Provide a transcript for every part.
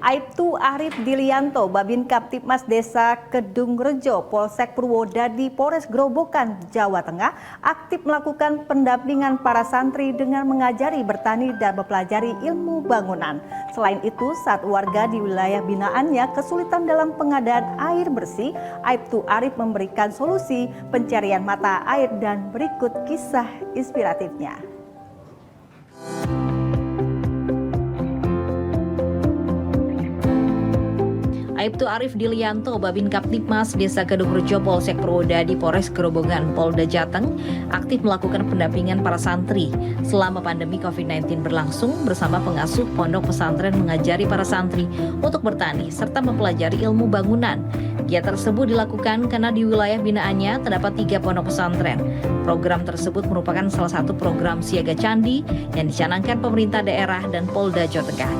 Aibtu Arif Dilianto, Babin Kaptipmas Desa Kedungrejo, Polsek Purwodadi, Polres Grobogan, Jawa Tengah, aktif melakukan pendampingan para santri dengan mengajari bertani dan mempelajari ilmu bangunan. Selain itu, saat warga di wilayah binaannya kesulitan dalam pengadaan air bersih, Aibtu Arif memberikan solusi pencarian mata air dan berikut kisah inspiratifnya. Aibtu Arif Dilianto, Babin Kaptipmas Desa Kedungrejo, Polsek Purwodadi, Polres Grobogan, Polda Jateng, aktif melakukan pendampingan para santri selama pandemi COVID-19 berlangsung bersama pengasuh pondok pesantren mengajari para santri untuk bertani serta mempelajari ilmu bangunan. Kegiatan tersebut dilakukan karena di wilayah binaannya terdapat 3 pondok pesantren. Program tersebut merupakan salah satu program siaga candi yang dicanangkan pemerintah daerah dan Polda Jawa Tengah.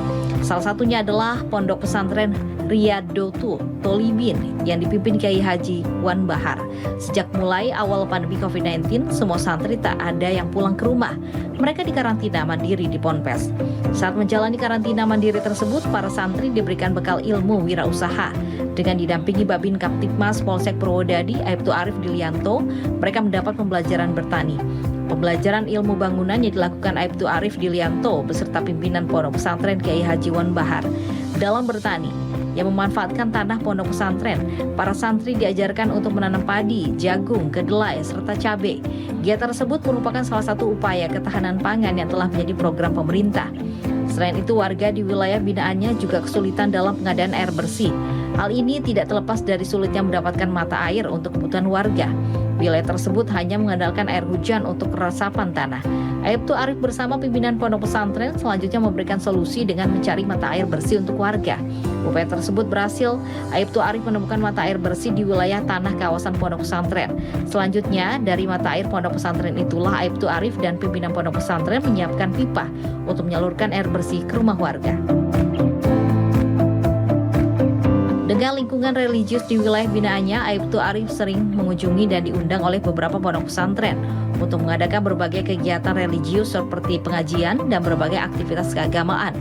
Salah satunya adalah Pondok Pesantren Riyadotul Tolibin yang dipimpin Kiai Haji Wan Bahar. Sejak mulai awal pandemi COVID-19, semua santri tak ada yang pulang ke rumah. Mereka dikarantina mandiri di Ponpes. Saat menjalani karantina mandiri tersebut, para santri diberikan bekal ilmu wirausaha. Dengan didampingi Babin Kaptipmas Polsek Purwodadi, Aibtu Arif Dilianto, mereka mendapat pembelajaran bertani. Pembelajaran ilmu bangunan yang dilakukan Aibtu Arif Dilianto beserta pimpinan Pondok Pesantren Kiai Haji Wan Bahar. Dalam bertani, yang memanfaatkan tanah pondok pesantren, para santri diajarkan untuk menanam padi, jagung, kedelai, serta cabai. Kegiatan tersebut merupakan salah satu upaya ketahanan pangan yang telah menjadi program pemerintah. Selain itu, warga di wilayah binaannya juga kesulitan dalam pengadaan air bersih. Hal ini tidak terlepas dari sulitnya mendapatkan mata air untuk kebutuhan warga. Wilayah tersebut hanya mengandalkan air hujan untuk resapan tanah. Aibtu Arif bersama pimpinan pondok pesantren selanjutnya memberikan solusi dengan mencari mata air bersih untuk warga. Upaya tersebut berhasil. Aibtu Arif menemukan mata air bersih di wilayah tanah kawasan pondok pesantren. Selanjutnya, dari mata air pondok pesantren itulah Aibtu Arif dan pimpinan pondok pesantren menyiapkan pipa untuk menyalurkan air bersih ke rumah warga. Dengan lingkungan religius di wilayah binaannya, Aibtu Arif sering mengunjungi dan diundang oleh beberapa pondok pesantren untuk mengadakan berbagai kegiatan religius seperti pengajian dan berbagai aktivitas keagamaan.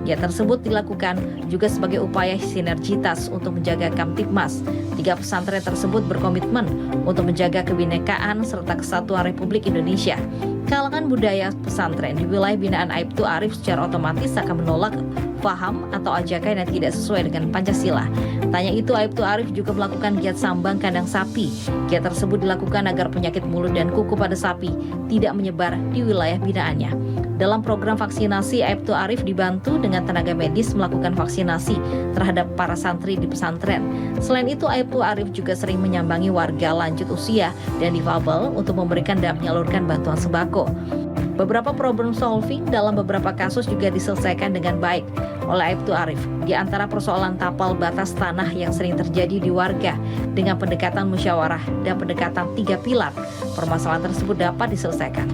Kegiatan tersebut dilakukan juga sebagai upaya sinergitas untuk menjaga Kamtipmas. 3 pesantren tersebut berkomitmen untuk menjaga kebinekaan serta kesatuan Republik Indonesia. Kalangan budaya pesantren di wilayah binaan Aibtu Arif secara otomatis akan menolak paham atau ajakan yang tidak sesuai dengan Pancasila. Tanya itu, Aibtu Arif juga melakukan giat sambang kandang sapi. Giat tersebut dilakukan agar penyakit mulut dan kuku pada sapi tidak menyebar di wilayah binaannya. Dalam program vaksinasi, Aibtu Arif dibantu dengan tenaga medis melakukan vaksinasi terhadap para santri di pesantren. Selain itu, Aibtu Arif juga sering menyambangi warga lanjut usia dan difabel untuk memberikan dan menyalurkan bantuan sembako. Beberapa problem solving dalam beberapa kasus juga diselesaikan dengan baik oleh Aibtu Arif. Di antara persoalan tapal batas tanah yang sering terjadi di warga dengan pendekatan musyawarah dan pendekatan 3 pilar, permasalahan tersebut dapat diselesaikan.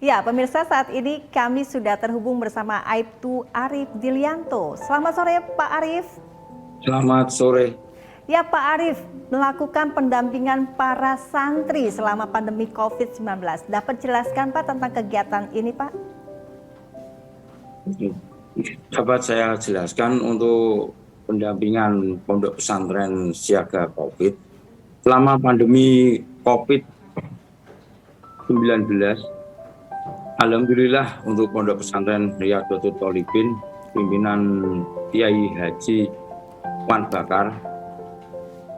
Ya, pemirsa, saat ini kami sudah terhubung bersama Aibtu Arif Dilianto. Selamat sore, Pak Arif. Selamat sore. Ya, Pak Arif, melakukan pendampingan para santri selama pandemi COVID-19. Dapat jelaskan, Pak, tentang kegiatan ini, Pak? Dapat saya jelaskan untuk pendampingan pondok pesantren siaga COVID. Selama pandemi COVID-19, alhamdulillah untuk pondok pesantren Riyadotul Tolibin, pimpinan Kiai Haji Wan Bahar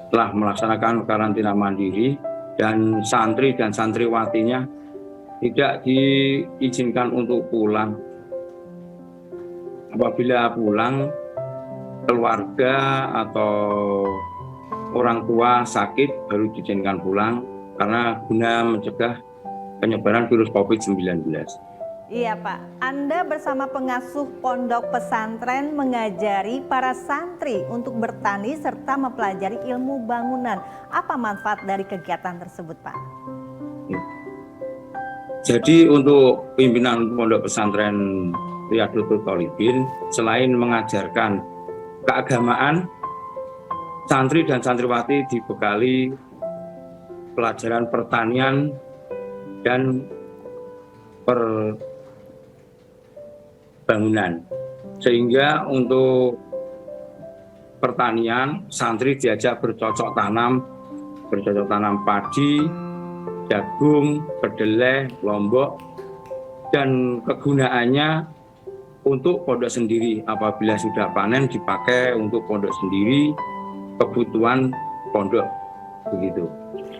telah melaksanakan karantina mandiri dan santri dan santriwatinya tidak diizinkan untuk pulang. Apabila pulang, keluarga atau orang tua sakit baru diizinkan pulang karena guna mencegah penyebaran virus COVID-19. Iya, Pak. Anda bersama pengasuh pondok pesantren mengajari para santri untuk bertani serta mempelajari ilmu bangunan. Apa manfaat dari kegiatan tersebut, Pak? Jadi untuk pimpinan Pondok Pesantren Riyadhul Thalibin, selain mengajarkan keagamaan, santri dan santriwati dibekali pelajaran pertanian dan perbangunan. Sehingga untuk pertanian, santri diajak bercocok tanam padi, jagung, kedelai, lombok, dan kegunaannya untuk pondok sendiri. Apabila sudah panen dipakai untuk pondok sendiri, kebutuhan pondok, begitu.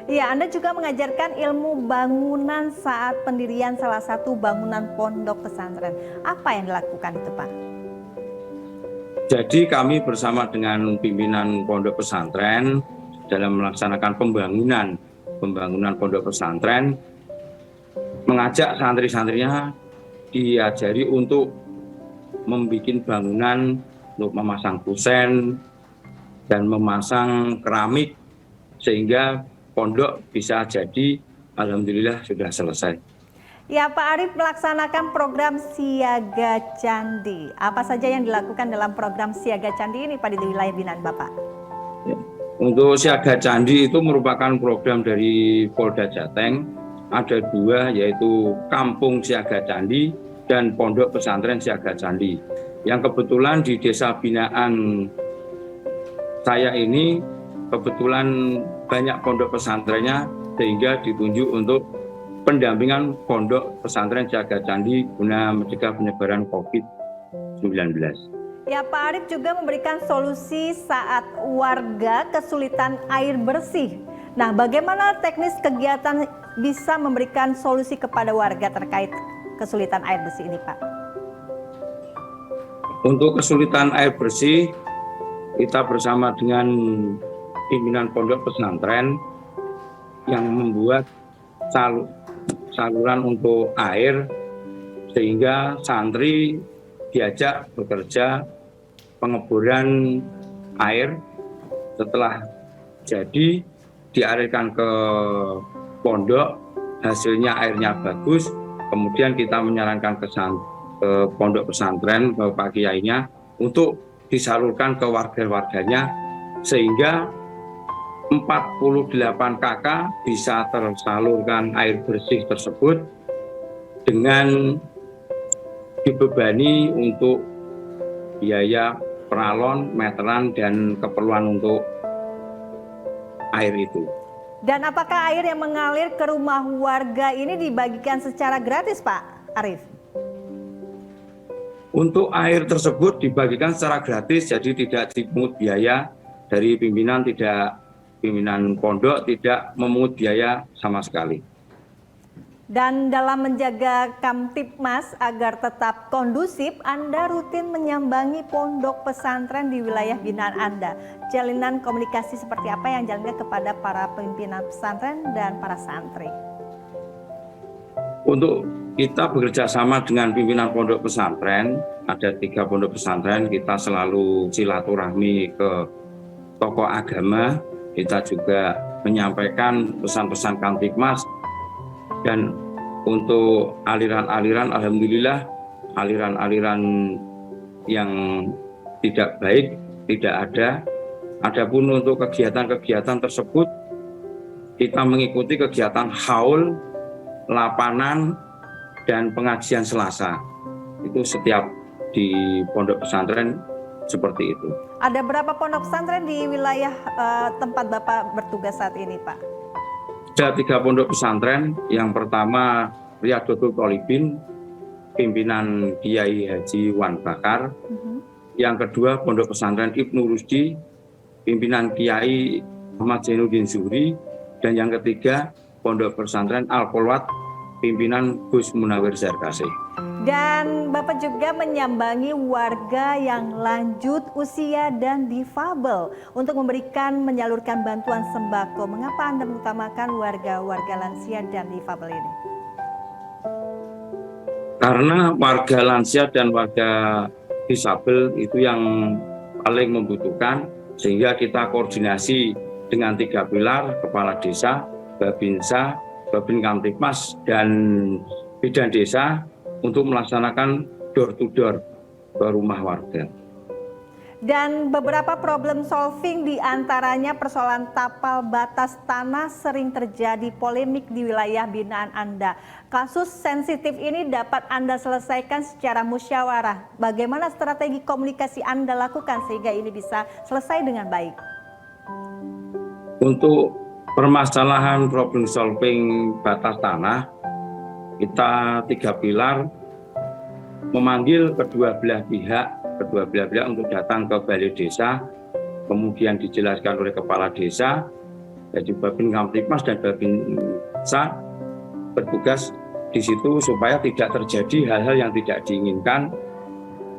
Iya, Anda juga mengajarkan ilmu bangunan saat pendirian salah satu bangunan pondok pesantren. Apa yang dilakukan itu, Pak? Jadi kami bersama dengan pimpinan pondok pesantren dalam melaksanakan pembangunan pondok pesantren, mengajak santri-santrinya diajari untuk membuat bangunan, untuk memasang kusen dan memasang keramik, sehingga pondok bisa jadi, alhamdulillah sudah selesai. Ya, Pak Arief melaksanakan program Siaga Candi. Apa saja yang dilakukan dalam program Siaga Candi ini Pak di wilayah binaan Bapak? Ya. Untuk Siaga Candi itu merupakan program dari Polda Jateng. Ada dua, yaitu Kampung Siaga Candi dan Pondok Pesantren Siaga Candi. Yang kebetulan di desa binaan saya ini kebetulan banyak pondok pesantrennya, sehingga ditunjuk untuk pendampingan Pondok Pesantren Siaga Candi guna mencegah penyebaran COVID-19. Ya, Pak Arief juga memberikan solusi saat warga kesulitan air bersih. Nah, bagaimana teknis kegiatan bisa memberikan solusi kepada warga terkait kesulitan air bersih ini, Pak? Untuk kesulitan air bersih, kita bersama dengan pimpinan Pondok Pesantren yang membuat saluran untuk air, sehingga santri diajak bekerja pengeboran air. Setelah jadi dialirkan ke pondok, hasilnya airnya bagus, kemudian kita menyarankan ke pondok pesantren, ke Pak Kiainya, untuk disalurkan ke warga-warganya, sehingga 48 KK bisa tersalurkan air bersih tersebut dengan dibebani untuk biaya peralon, meteran, dan keperluan untuk air itu. Dan apakah air yang mengalir ke rumah warga ini dibagikan secara gratis, Pak Arief? Untuk air tersebut dibagikan secara gratis, jadi tidak dipungut biaya dari pimpinan, pimpinan pondok tidak memungut biaya sama sekali. Dan dalam menjaga Kamtibmas agar tetap kondusif, Anda rutin menyambangi pondok pesantren di wilayah binaan Anda. Jalinan komunikasi seperti apa yang jalankan kepada para pimpinan pesantren dan para santri? Untuk kita bekerja sama dengan pimpinan pondok pesantren, ada 3 pondok pesantren, kita selalu silaturahmi ke tokoh agama, kita juga menyampaikan pesan-pesan Kamtibmas. Dan untuk aliran-aliran, alhamdulillah aliran-aliran yang tidak baik tidak ada. Adapun untuk kegiatan-kegiatan tersebut, kita mengikuti kegiatan haul, lapanan, dan pengajian Selasa. Itu setiap di pondok pesantren seperti itu. Ada berapa pondok pesantren di wilayah tempat Bapak bertugas saat ini, Pak? Ada 3 pondok pesantren. Yang pertama Riyadhul Thalibin, pimpinan Kiai Haji Wan Bakar. Yang kedua Pondok Pesantren Ibnu Rusdi, pimpinan Kiai Ahmad Zainuddin Zuhri. Dan yang ketiga Pondok Pesantren Al-Qolwat, pimpinan Gus Munawir Zarkasih. Dan Bapak juga menyambangi warga yang lanjut usia dan difabel untuk menyalurkan bantuan sembako. Mengapa Anda mengutamakan warga-warga lansia dan difabel ini? Karena warga lansia dan warga disabel itu yang paling membutuhkan, sehingga kita koordinasi dengan 3 pilar, Kepala Desa, Babinsa, Babin Kamtipmas dan Bidan Desa untuk melaksanakan door to door ke rumah warga. Dan beberapa problem solving diantaranya persoalan tapal batas tanah sering terjadi polemik di wilayah binaan Anda. Kasus sensitif ini dapat Anda selesaikan secara musyawarah. Bagaimana strategi komunikasi Anda lakukan sehingga ini bisa selesai dengan baik? Untuk permasalahan problem solving batas tanah, kita 3 pilar memanggil kedua belah pihak untuk datang ke balai desa, kemudian dijelaskan oleh kepala desa, jadi Babin Kamtipmas dan Babin Desa bertugas di situ supaya tidak terjadi hal-hal yang tidak diinginkan.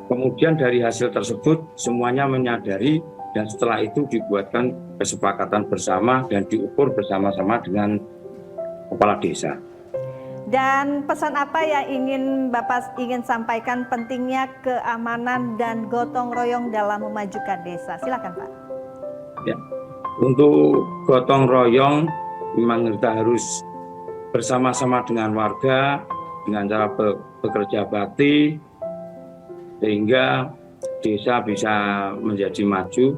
Kemudian dari hasil tersebut semuanya menyadari dan setelah itu dibuatkan kesepakatan bersama dan diukur bersama-sama dengan kepala desa. Dan pesan apa yang Bapak ingin sampaikan pentingnya keamanan dan gotong royong dalam memajukan desa? Silakan Pak. Ya, untuk gotong royong memang kita harus bersama-sama dengan warga dengan cara bekerja bakti sehingga desa bisa menjadi maju.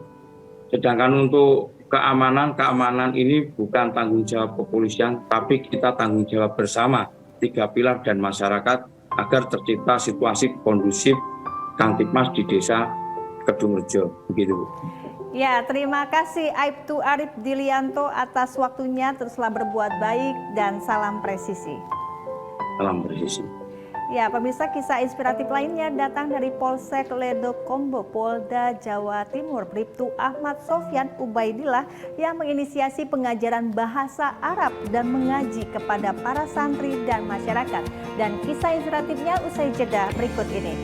Sedangkan untuk keamanan ini bukan tanggung jawab kepolisian, tapi kita tanggung jawab bersama 3 pilar dan masyarakat agar tercipta situasi kondusif Kamtipmas di desa Kedungrejo. Begitu. Ya, terima kasih Aibtu Arif Dilianto atas waktunya. Teruslah berbuat baik dan salam presisi. Salam presisi. Ya, pemirsa, kisah inspiratif lainnya datang dari Polsek Ledokombo, Polda Jawa Timur. Bribtu Ahmad Sofyan Ubaidillah yang menginisiasi pengajaran bahasa Arab dan mengaji kepada para santri dan masyarakat. Dan kisah inspiratifnya usai jeda berikut ini.